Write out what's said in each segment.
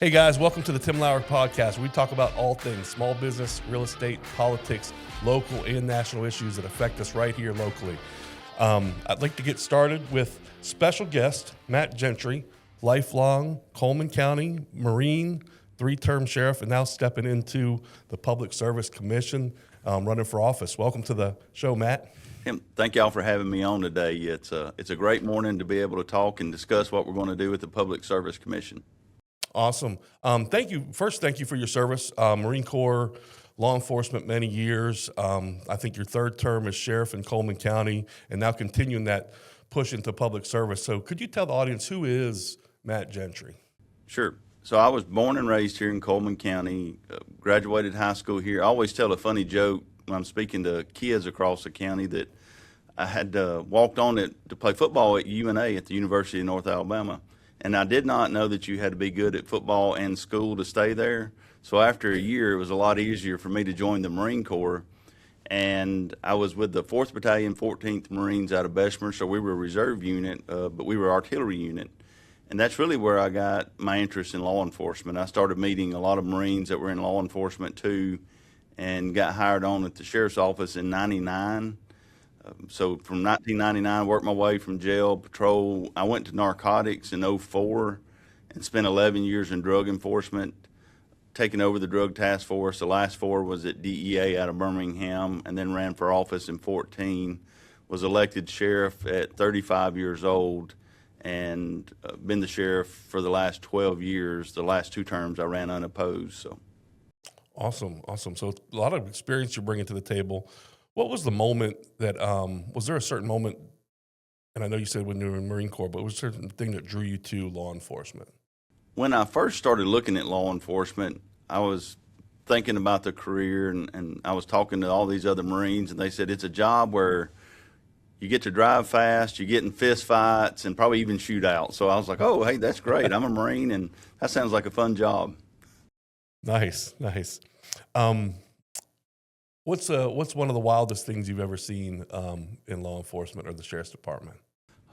Hey guys, welcome to the Tim Lauer Podcast, where we talk about all things small business, real estate, politics, local and national issues that affect us right here locally. I'd like to get started with special guest, Matt Gentry, lifelong Cullman County Marine, 3-term sheriff, and now stepping into the Public Service Commission, running for office. Welcome to the show, Matt. Tim, thank y'all for having me on today. It's a great morning to be able to talk and discuss what we're going to do with the Public Service Commission. Awesome. Thank you. First, thank you for your service. Marine Corps, law enforcement, many years. I think your 3rd term as sheriff in Cullman County, and now continuing that push into public service. So could you tell the audience, who is Matt Gentry? Sure. So I was born and raised here in Cullman County, graduated high school here. I always tell a funny joke when I'm speaking to kids across the county that I had walked on to play football at UNA at the University of North Alabama. And I did not know that you had to be good at football and school to stay there. So after a year, it was a lot easier for me to join the Marine Corps. And I was with the 4th Battalion, 14th Marines out of Bessemer. So we were a reserve unit, but we were artillery unit. And that's really where I got my interest in law enforcement. I started meeting a lot of Marines that were in law enforcement too, and got hired on at the sheriff's office in '99. So from 1999, worked my way from jail, patrol. I went to Narcotics in '04 and spent 11 years in drug enforcement, taking over the drug task force. The last 4 was at DEA out of Birmingham, and then ran for office in '14. Was elected sheriff at 35 years old, and been the sheriff for the last 12 years. The last 2 terms I ran unopposed. So, Awesome. So a lot of experience you're bringing to the table. What was the moment that, was there a certain moment, and I know you said when you were in the Marine Corps, but was there a certain thing that drew you to law enforcement? When I first started looking at law enforcement, I was thinking about the career, and I was talking to all these other Marines, and they said it's a job where you get to drive fast, you get in fist fights, and probably even shoot out. So I was like, oh, hey, that's great. I'm a Marine, and that sounds like a fun job. Nice. What's one of the wildest things you've ever seen in law enforcement or the sheriff's department?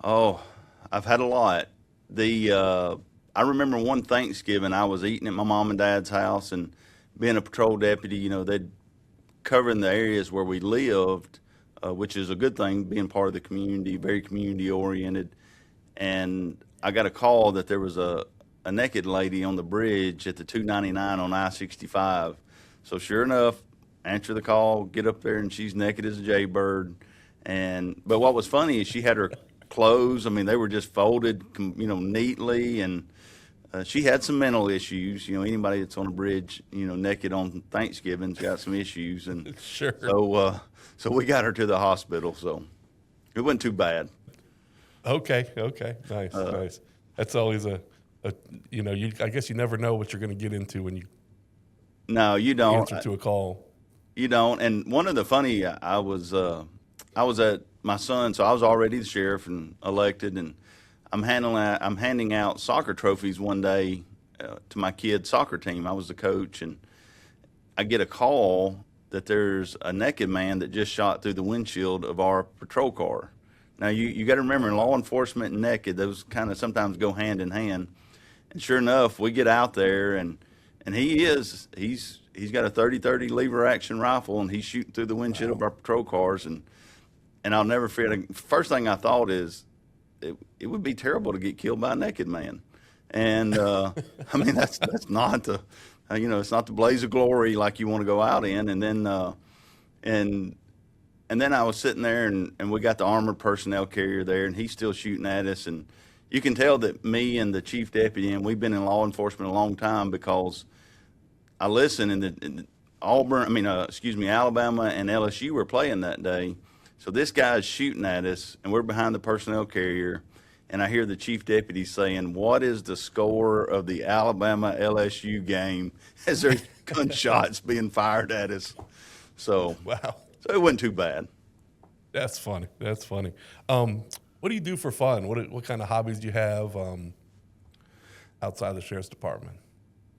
Oh, I've had a lot. I remember one Thanksgiving I was eating at my mom and dad's house, and being a patrol deputy, they'd covering the areas where we lived, which is a good thing, being part of the community, very community oriented. And I got a call that there was a naked lady on the bridge at the 299 on I-65. So sure enough, answer the call, get up there, and she's naked as a jaybird. But what was funny is she had her clothes, they were just folded, neatly, and she had some mental issues. Anybody that's on a bridge, naked on Thanksgiving's got some issues, and Sure. So we got her to the hospital. So it wasn't too bad. Okay. Nice. That's always I guess you never know what you're going to get into when you No, you don't. answer to a call. You don't. And one of the funny, I was at my son, so I was already the sheriff and elected, and I'm handing out soccer trophies one day to my kid's soccer team. I was the coach, and I get a call that there's a naked man that just shot through the windshield of our patrol car. Now you got to remember, in law enforcement and naked, those kind of sometimes go hand in hand. And sure enough, we get out there, and he's got a 30-30 lever action rifle, and he's shooting through the windshield of our patrol cars. And I'll never forget, first thing I thought is it would be terrible to get killed by a naked man. And that's not the, it's not the blaze of glory like you want to go out in. And then I was sitting there, and we got the armored personnel carrier there, and he's still shooting at us. And you can tell that me and the chief deputy, and we've been in law enforcement a long time, because I listened, and Alabama and LSU were playing that day. So this guy's shooting at us, and we're behind the personnel carrier, and I hear the chief deputy saying, "What is the score of the Alabama-LSU game?" as there's gunshots being fired at us. So, Wow. So it wasn't too bad. That's funny. What do you do for fun? What kind of hobbies do you have outside the sheriff's department?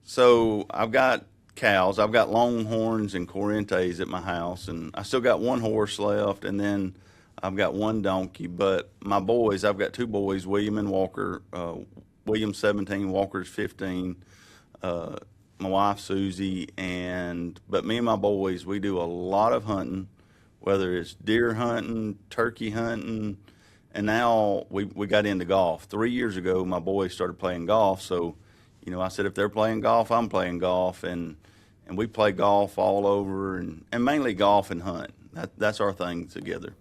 So I've got cows. I've got Longhorns and Corrientes at my house, and I still got one horse left, and then I've got one donkey. But my boys, I've got 2 boys, William and Walker. William's 17, Walker's 15. my wife Susie, but me and my boys, we do a lot of hunting, whether it's deer hunting, turkey hunting, and now we got into golf. 3 years ago, my boys started playing golf, so I said if they're playing golf, I'm playing golf, and we play golf all over, and mainly golf and hunt. That's our thing together.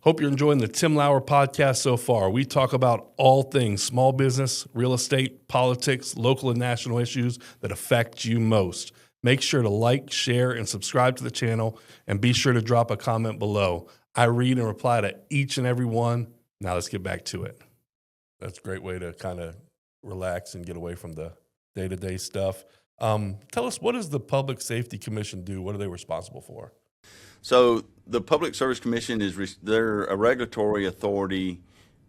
Hope you're enjoying the Tim Lauer podcast so far. We talk about all things small business, real estate, politics, local and national issues that affect you most. Make sure to like, share, and subscribe to the channel, and be sure to drop a comment below. I read and reply to each and every one. Now let's get back to it. That's a great way to kind of relax and get away from the day-to-day stuff. Tell us, what does the Public Safety Commission do? What are they responsible for? So the Public Service Commission they're a regulatory authority.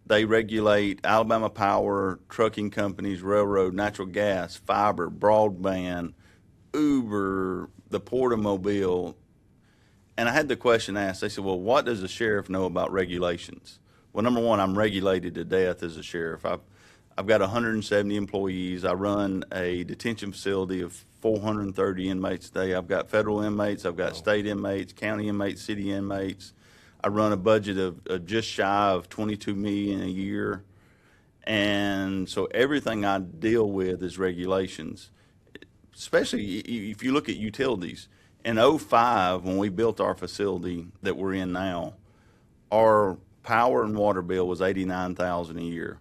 They regulate Alabama Power, trucking companies, railroad, natural gas, fiber, broadband, Uber, the Port of Mobile. And I had the question asked. They said, well, what does the sheriff know about regulations? Well, number one, I'm regulated to death as a sheriff. I've got 170 employees. I run a detention facility of 430 inmates a day. I've got federal inmates. I've got state inmates, county inmates, city inmates. I run a budget of just shy of $22 million a year. And so everything I deal with is regulations, especially if you look at utilities. In 2005, when we built our facility that we're in now, our power and water bill was $89,000 a year.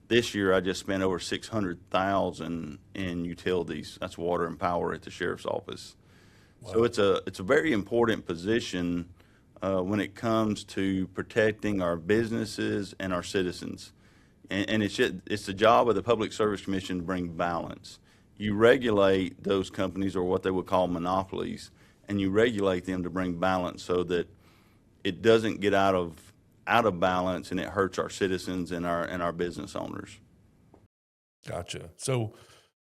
This year, I just spent over $600,000 in utilities. That's water and power at the sheriff's office. Wow. So it's a very important position when it comes to protecting our businesses and our citizens. And it's the job of the Public Service Commission to bring balance. You regulate those companies, or what they would call monopolies, and you regulate them to bring balance so that it doesn't get out of balance and it hurts our citizens and our business owners. Gotcha. So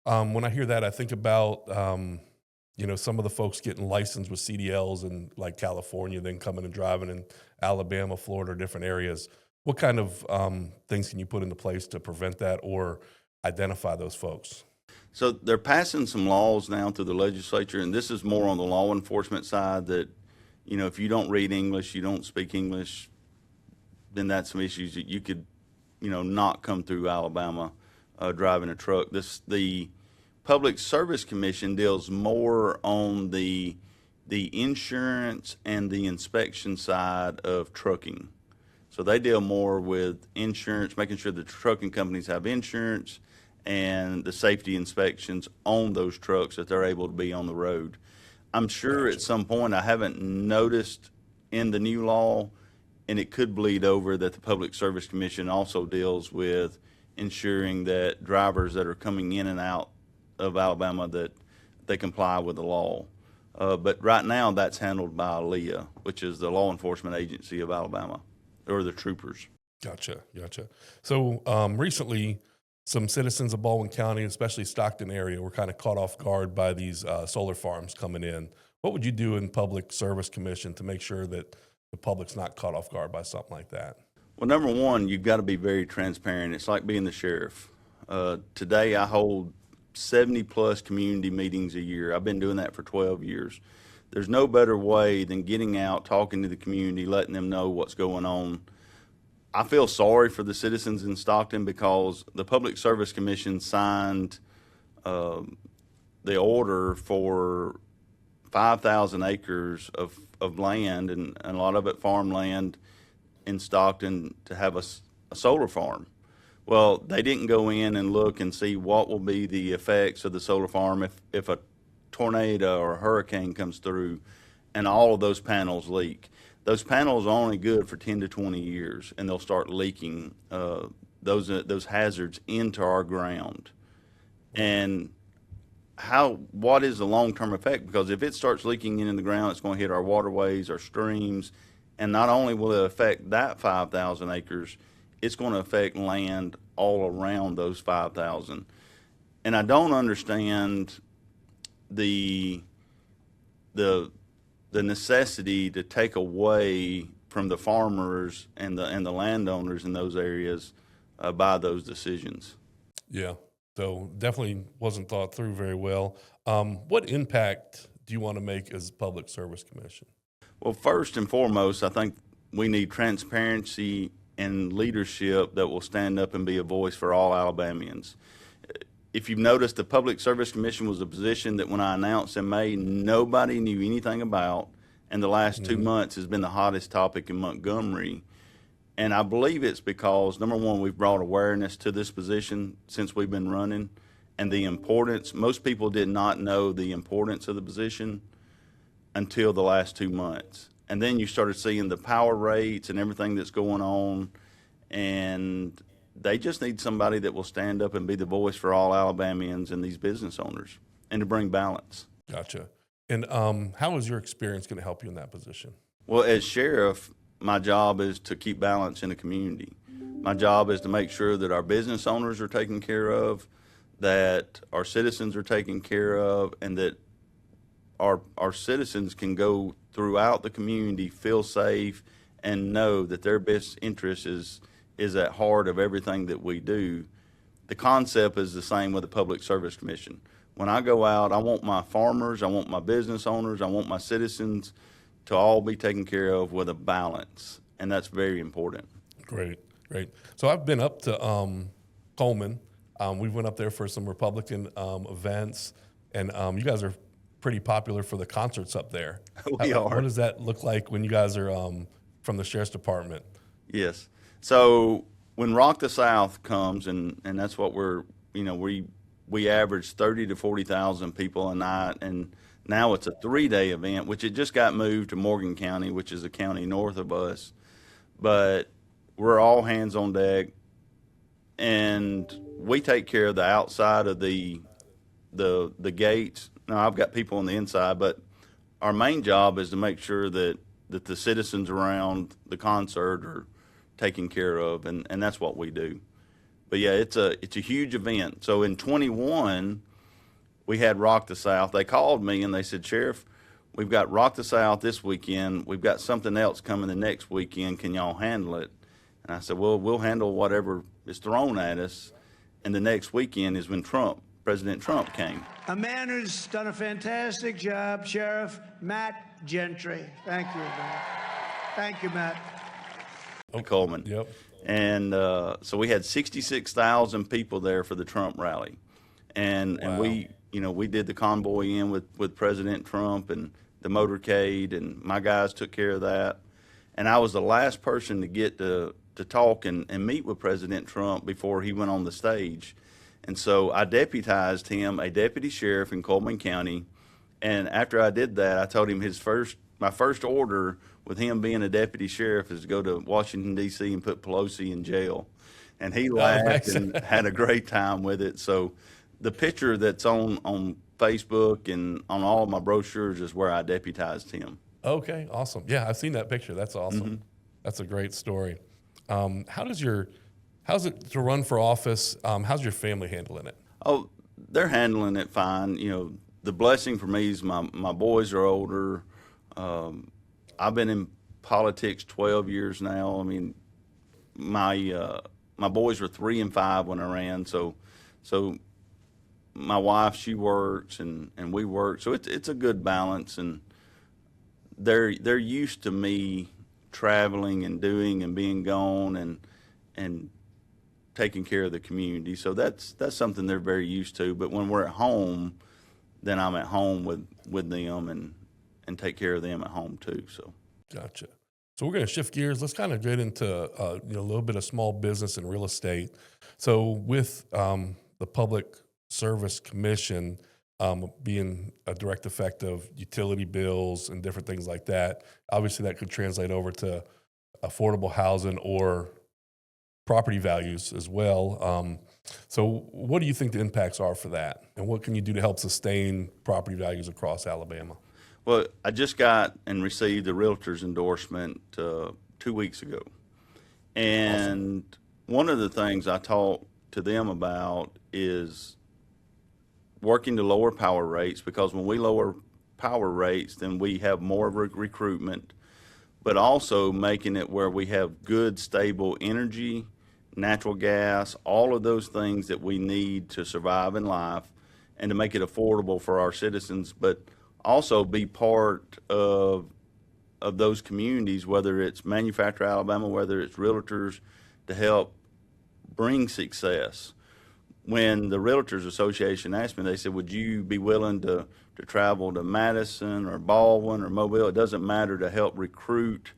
when I hear that, I think about some of the folks getting licensed with CDLs in like California, then coming and driving in Alabama, Florida, different areas. What kind of things can you put into place to prevent that or identify those folks? So they're passing some laws now through the legislature, and this is more on the law enforcement side that, if you don't read English, you don't speak English, then that's some issues that you could, not come through Alabama driving a truck. The Public Service Commission deals more on the insurance and the inspection side of trucking. So they deal more with insurance, making sure the trucking companies have insurance and the safety inspections on those trucks that they're able to be on the road. I'm sure at some point, I haven't noticed in the new law, and it could bleed over, that the Public Service Commission also deals with ensuring that drivers that are coming in and out of Alabama, that they comply with the law. But right now, that's handled by LEA, which is the law enforcement agency of Alabama, or the troopers. Gotcha. So recently, some citizens of Baldwin County, especially Stockton area, were kind of caught off guard by these solar farms coming in. What would you do in Public Service Commission to make sure that the public's not caught off guard by something like that? Well, number one, you've got to be very transparent. It's like being the sheriff. Today, I hold 70-plus community meetings a year. I've been doing that for 12 years. There's no better way than getting out, talking to the community, letting them know what's going on. I feel sorry for the citizens in Stockton because the Public Service Commission signed the order for 5,000 acres of land, and a lot of it farmland in Stockton, to have a solar farm. Well, they didn't go in and look and see what will be the effects of the solar farm if a tornado or a hurricane comes through and all of those panels leak. Those panels are only good for 10 to 20 years, and they'll start leaking those hazards into our ground. And what is the long-term effect? Because if it starts leaking into the ground, it's going to hit our waterways, our streams, and not only will it affect that 5,000 acres, it's going to affect land all around those 5,000. And I don't understand the necessity to take away from the farmers and the landowners in those areas by those decisions. Yeah, So definitely wasn't thought through very well. What impact do you want to make as Public Service Commission? Well, first and foremost, I think we need transparency and leadership that will stand up and be a voice for all Alabamians. If you've noticed, the Public Service Commission was a position that when I announced in May, nobody knew anything about, and the last 2 months has been the hottest topic in Montgomery. And I believe it's because, number one, we've brought awareness to this position since we've been running, and the importance. Most people did not know the importance of the position until the last 2 months. And then you started seeing the power rates and everything that's going on, and they just need somebody that will stand up and be the voice for all Alabamians and these business owners and to bring balance. Gotcha. And how is your experience going to help you in that position? Well, as sheriff, my job is to keep balance in the community. My job is to make sure that our business owners are taken care of, that our citizens are taken care of, and that our citizens can go throughout the community, feel safe, and know that their best interest is at heart of everything that we do. The concept is the same with the Public Service Commission. When I go out, I want my farmers, I want my business owners, I want my citizens to all be taken care of with a balance, and that's very important. Great. So I've been up to Cullman. We went up there for some Republican events, and you guys are pretty popular for the concerts up there. We are. What does that look like when you guys are from the Sheriff's Department? Yes. So when Rock the South comes, and that's what we average 30 to 40,000 people a night, and now it's a 3-day event, which it just got moved to Morgan County, which is a county north of us. But we're all hands on deck, and we take care of the outside of the gates. Now, I've got people on the inside, but our main job is to make sure that the citizens around the concert are taken care of, and that's what we do. But yeah, it's a huge event. So in 21, we had Rock the South. They called me and they said, Sheriff, we've got Rock the South this weekend. We've got something else coming the next weekend. Can y'all handle it? And I said, well, we'll handle whatever is thrown at us. And the next weekend is when President Trump came. A man who's done a fantastic job, Sheriff Matt Gentry. Thank you, Matt. Thank you, Matt. Cullman. Yep. And so we had 66,000 people there for the Trump rally. And we did the convoy in with President Trump and the motorcade, and my guys took care of that. And I was the last person to get to talk and meet with President Trump before he went on the stage. And so I deputized him a deputy sheriff in Cullman County. And after I did that, I told him my first order with him being a deputy sheriff is to go to Washington, D.C. and put Pelosi in jail. And he laughed and had a great time with it. So the picture that's on Facebook and on all of my brochures is where I deputized him. Okay, awesome. Yeah, I've seen that picture. That's awesome. Mm-hmm. That's a great story. How's it to run for office? How's your family handling it? Oh, they're handling it fine. The blessing for me is my boys are older. I've been in politics 12 years now. I mean, my boys were 3 and 5 when I ran. So my wife, she works and we work. So it's a good balance, and they're used to me traveling and doing and being gone and taking care of the community. So that's something they're very used to. But when we're at home, then I'm at home with them and take care of them at home too. So gotcha. So we're going to shift gears. Let's kind of get into a little bit of small business and real estate. So with the Public Service Commission being a direct effect of utility bills and different things like that, obviously that could translate over to affordable housing or property values as well. So what do you think the impacts are for that? And what can you do to help sustain property values across Alabama? Well, I just got and received the realtor's endorsement 2 weeks ago. And one of the things I talked to them about is working to lower power rates, because when we lower power rates, then we have more recruitment, but also making it where we have good, stable energy natural gas, all of those things that we need to survive in life and to make it affordable for our citizens, but also be part of those communities, whether it's Manufacturer Alabama, whether it's realtors, to help bring success. When the Realtors Association asked me, they said, would you be willing to travel to Madison or Baldwin or Mobile? It doesn't matter, to help recruit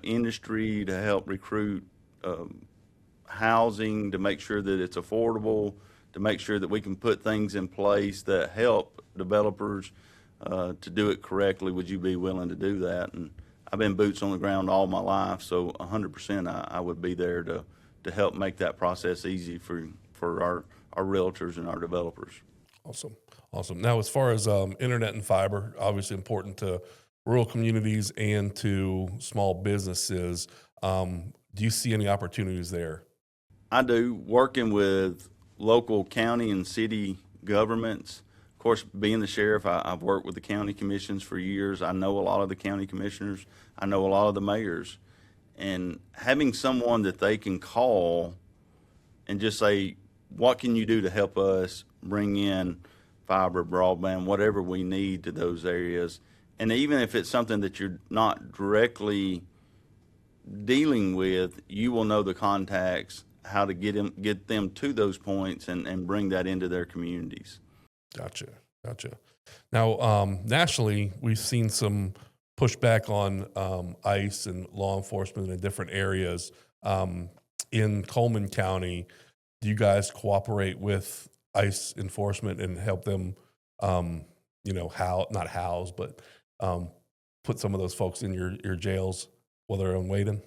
industry, to help recruit housing, to make sure that it's affordable, to make sure that we can put things in place that help developers to do it correctly. Would you be willing to do that? And I've been boots on the ground all my life, so 100% I would be there to help make that process easy for our realtors and our developers. Awesome. Awesome. Now, as far as internet and fiber, obviously important to rural communities and to small businesses. Do you see any opportunities there? I do, working with local county and city governments. Of course, being the sheriff, I've worked with the county commissions for years. I know a lot of the county commissioners. I know a lot of the mayors. And having someone that they can call and just say, what can you do to help us bring in fiber, broadband, whatever we need to those areas. And even if it's something that you're not directly dealing with, you will know the contacts, how to get them to those points and bring that into their communities. Gotcha. Now, nationally, we've seen some pushback on ICE and law enforcement in different areas. In Cullman County, do you guys cooperate with ICE enforcement and help them, not house, but put some of those folks in your jails while they're on waiting?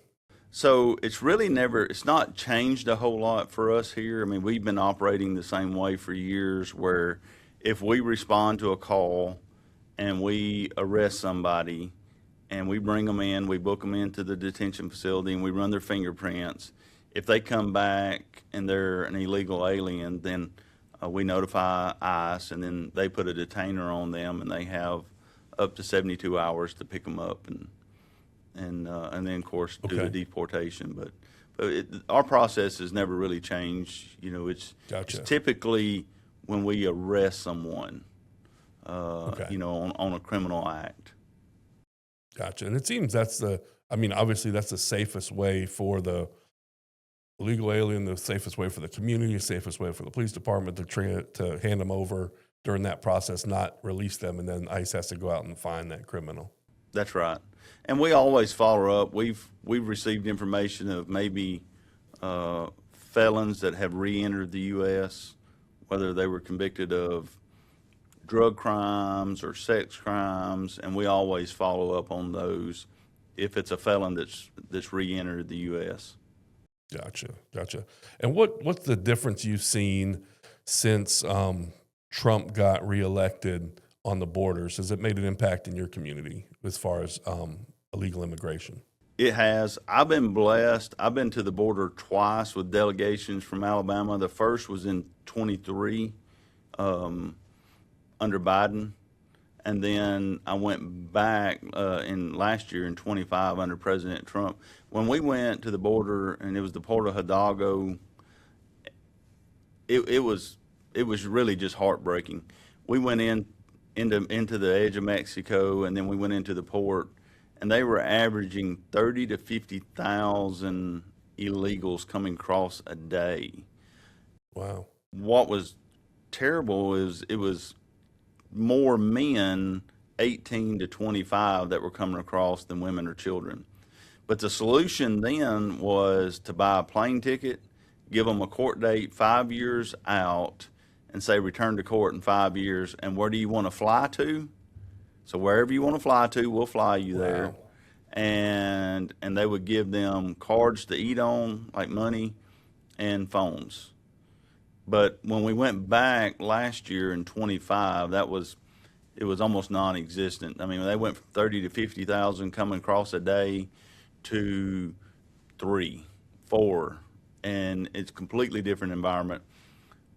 So it's really it's not changed a whole lot for us here. I mean, we've been operating the same way for years, where if we respond to a call and we arrest somebody and we bring them in, we book them into the detention facility and we run their fingerprints. If they come back and they're an illegal alien, then we notify ICE, and then they put a detainer on them, and they have up to 72 hours to pick them up and then, of course, do the deportation. But our process has never really changed. It's typically when we arrest someone, on a criminal act. Gotcha. And it seems obviously that's the safest way for the illegal alien, the safest way for the community, the safest way for the police department to hand them over during that process, not release them, and then ICE has to go out and find that criminal. That's right. And we always follow up. We've received information of maybe felons that have re-entered the U.S., whether they were convicted of drug crimes or sex crimes, and we always follow up on those if it's a felon that's re-entered the U.S. Gotcha. And what's the difference you've seen since Trump got reelected on the borders? Has it made an impact in your community as far as illegal immigration? It has. I've been blessed. I've been to the border twice with delegations from Alabama. The first was in 23 under Biden. And then I went back in last year in 25 under President Trump. When we went to the border, and it was the Port of Hidalgo, it was really just heartbreaking. We went into the edge of Mexico, and then we went into the port, and they were averaging 30 to 50,000 illegals coming across a day. Wow. What was terrible is it was more men 18 to 25 that were coming across than women or children. But the solution then was to buy a plane ticket, give them a court date 5 years out, and say return to court in 5 years. And where do you want to fly to? So wherever you want to fly to, we'll fly you there. And they would give them cards to eat on, like money, and phones. But when we went back last year in 25, it was almost non-existent. I mean, they went from 30 to 50,000 coming across a day to 3, 4, and it's a completely different environment.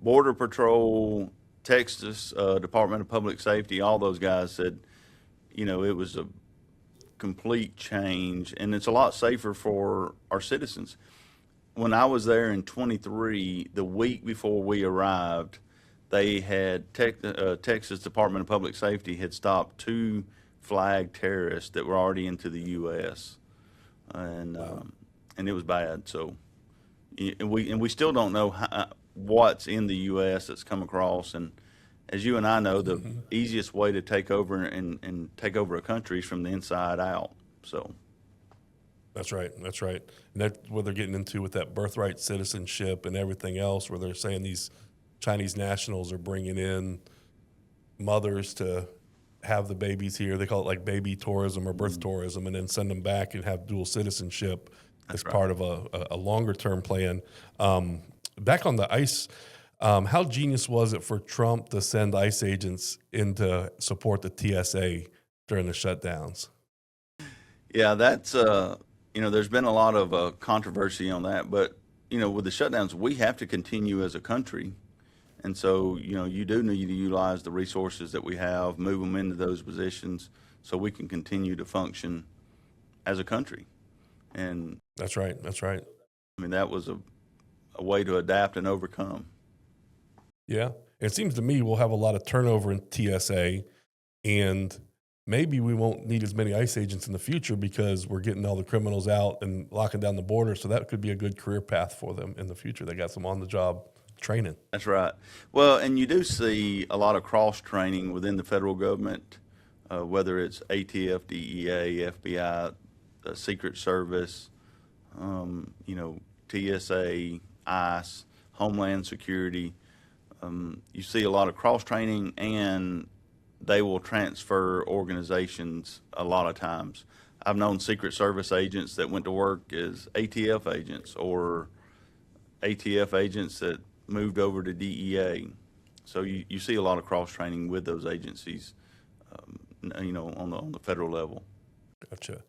Border Patrol, Texas Department of Public Safety, all those guys said, it was a complete change, and it's a lot safer for our citizens. when I was there in 23, the week before we arrived, they had Texas Department of Public Safety had stopped 2 flagged terrorists that were already into the U.S. And it was bad. So, and we still don't know what's in the U.S. that's come across. And as you and I know, the easiest way to take over and take over a country is from the inside out. So. That's right. That's right. And that's what they're getting into with that birthright citizenship and everything else, where they're saying these Chinese nationals are bringing in mothers to have the babies here. They call it like baby tourism or birth tourism, and then send them back and have dual citizenship as part of a longer term plan. Back on the ICE, how genius was it for Trump to send ICE agents in to support the TSA during the shutdowns? Yeah, that's there's been a lot of controversy on that, but with the shutdowns, we have to continue as a country. And so, you do need to utilize the resources that we have, move them into those positions so we can continue to function as a country. And that's right. That's right. I mean, that was a way to adapt and overcome. Yeah. It seems to me we'll have a lot of turnover in TSA, and maybe we won't need as many ICE agents in the future because we're getting all the criminals out and locking down the border. So that could be a good career path for them in the future. They got some on-the-job training. That's right. Well, and you do see a lot of cross-training within the federal government, whether it's ATF, DEA, FBI, the Secret Service, TSA, ICE, Homeland Security. You see a lot of cross-training, and they will transfer organizations a lot of times. I've known Secret Service agents that went to work as ATF agents, or ATF agents that moved over to DEA. So you see a lot of cross-training with those agencies, on the federal level. Gotcha.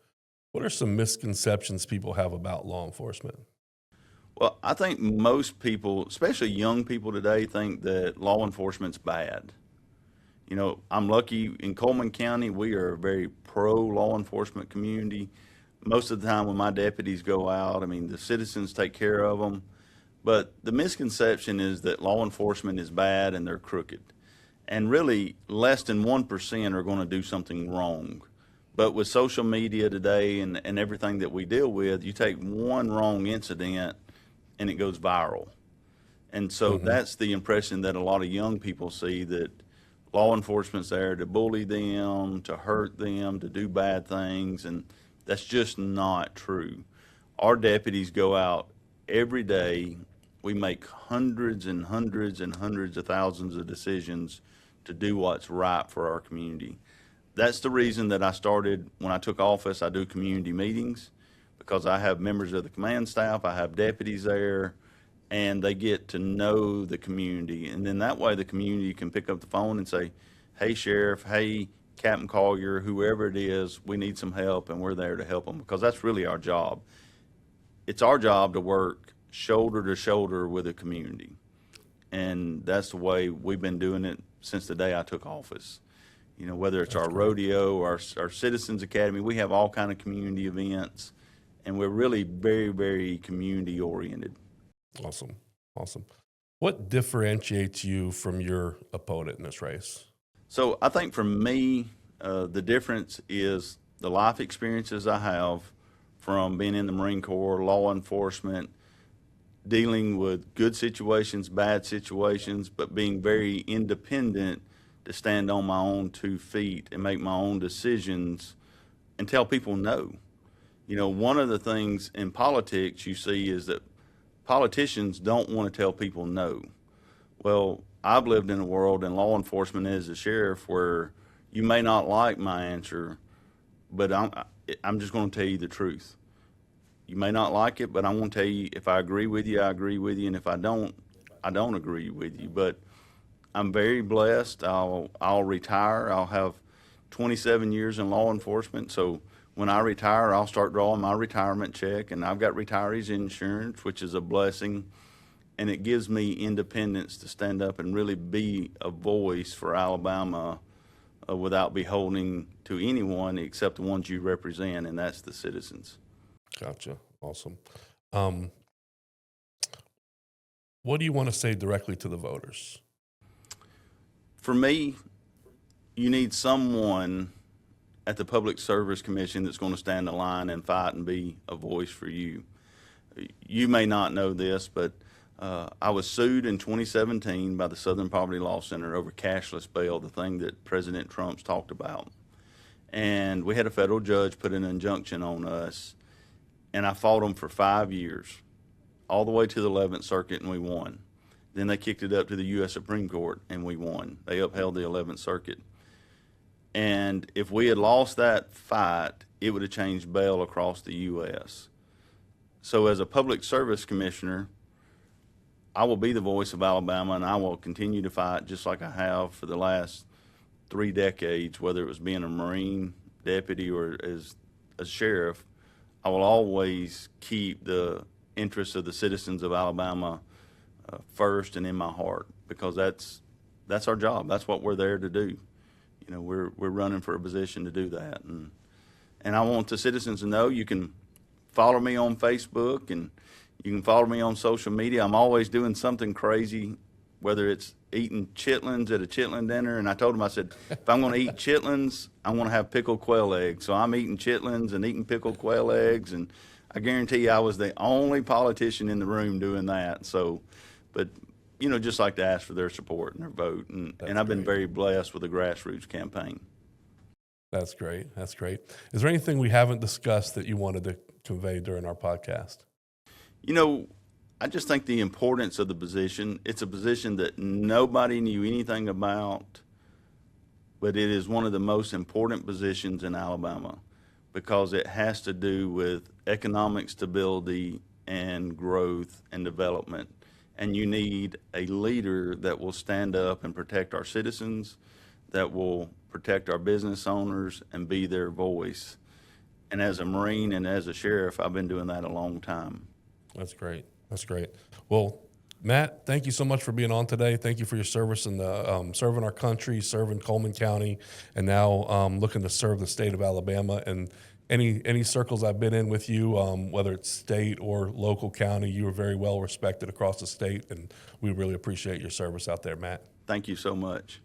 What are some misconceptions people have about law enforcement? Well, I think most people, especially young people today, think that law enforcement's bad. I'm lucky in Cullman County, we are a very pro-law enforcement community. Most of the time when my deputies go out, the citizens take care of them. But the misconception is that law enforcement is bad and they're crooked. And really, less than 1% are going to do something wrong. But with social media today and everything that we deal with, you take one wrong incident and it goes viral. And so that's the impression that a lot of young people see, that law enforcement's there to bully them, to hurt them, to do bad things, and that's just not true. Our deputies go out every day. We make hundreds and hundreds and hundreds of thousands of decisions to do what's right for our community. That's the reason that I started, when I took office, I do community meetings, because I have members of the command staff, I have deputies there, and they get to know the community. And then that way the community can pick up the phone and say, hey, Sheriff, hey, Captain Collier, whoever it is, we need some help, and we're there to help them, because that's really our job. It's our job to work shoulder to shoulder with the community. And that's the way we've been doing it since the day I took office. Whether it's our rodeo, our Citizens Academy, we have all kind of community events, and we're really very, very community oriented. Awesome. Awesome. What differentiates you from your opponent in this race? So I think for me, the difference is the life experiences I have from being in the Marine Corps, law enforcement, dealing with good situations, bad situations, but being very independent to stand on my own 2 feet and make my own decisions and tell people no. One of the things in politics you see is that politicians don't want to tell people no. Well, I've lived in a world in law enforcement as a sheriff where you may not like my answer, but I'm just going to tell you the truth. You may not like it, but I'm going to tell you, if I agree with you, I agree with you, and if I don't agree with you. But I'm very blessed. I'll retire. I'll have 27 years in law enforcement, so when I retire, I'll start drawing my retirement check, and I've got retirees insurance, which is a blessing, and it gives me independence to stand up and really be a voice for Alabama without beholding to anyone except the ones you represent, and that's the citizens. Gotcha. Awesome. What do you want to say directly to the voters? For me, you need someone at the Public Service Commission that's going to stand the line and fight and be a voice for you. You may not know this, but I was sued in 2017 by the Southern Poverty Law Center over cashless bail, the thing that President Trump's talked about. And we had a federal judge put an injunction on us, and I fought them for 5 years, all the way to the 11th Circuit, and we won. Then they kicked it up to the U.S. Supreme Court, and we won. They upheld the 11th Circuit. And if we had lost that fight, it would have changed bail across the U.S. So as a public service commissioner, I will be the voice of Alabama, and I will continue to fight just like I have for the last 3 decades, whether it was being a Marine deputy or as a sheriff. I will always keep the interests of the citizens of Alabama first and in my heart, because that's our job. That's what we're there to do. You know, we're running for a position to do that, and I want the citizens to know you can follow me on Facebook and you can follow me on social media. I'm always doing something crazy, whether it's eating chitlins at a chitlin dinner. And I told them, I said, if I'm going to eat chitlins, I want to have pickled quail eggs. So I'm eating chitlins and eating pickled quail eggs, and I guarantee you I was the only politician in the room doing that. So, but, you know, just like to ask for their support and their vote. And I've been very blessed with the grassroots campaign. That's great. That's great. Is there anything we haven't discussed that you wanted to convey during our podcast? You know, I just think the importance of the position, it's a position that nobody knew anything about, but it is one of the most important positions in Alabama because it has to do with economic stability and growth and development. And you need a leader that will stand up and protect our citizens, that will protect our business owners and be their voice. And as a Marine and as a sheriff, I've been doing that a long time. That's great. That's great. Well, Matt, thank you so much for being on today. Thank you for your service in the serving our country, serving Cullman County, and now looking to serve the state of Alabama. And any circles I've been in with you, whether it's state or local county, you are very well respected across the state, and we really appreciate your service out there, Matt. Thank you so much.